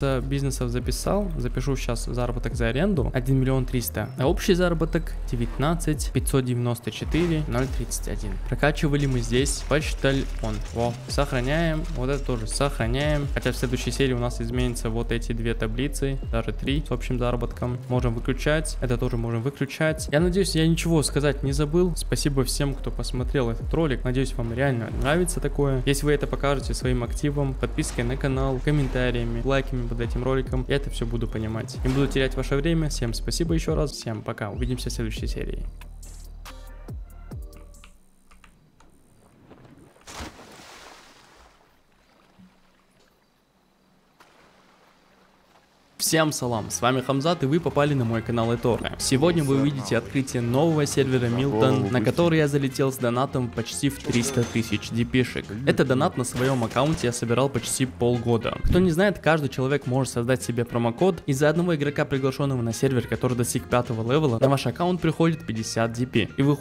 Бизнесов запишу сейчас заработок за аренду 1 300 000, а общий заработок 19 594 031. Прокачивали мы здесь почтальон. Сохраняем, вот это тоже сохраняем, хотя в следующей серии у нас изменится вот эти две таблицы, даже 3 с общим заработком. Можем выключать, это тоже можем выключать. Я надеюсь, я ничего сказать не забыл. Спасибо всем, кто посмотрел этот ролик, надеюсь, вам реально нравится такое. Если вы это покажете своим активам, подпиской на канал, комментариями, лайками под этим роликом, я это все буду понимать. Не буду терять ваше время. Всем спасибо еще раз. Всем пока. Увидимся в следующей серии. Всем салам, с вами Хамзат, и вы попали на мой канал Эторе. Сегодня вы увидите открытие нового сервера Милтон, на который я залетел с донатом почти в 300 000 DP-шек. Это донат на своем аккаунте я собирал почти полгода. Кто не знает, каждый человек может создать себе промокод, и за одного игрока, приглашенного на сервер, который достиг 5-го левела, на ваш аккаунт приходит 50 DP. И выходит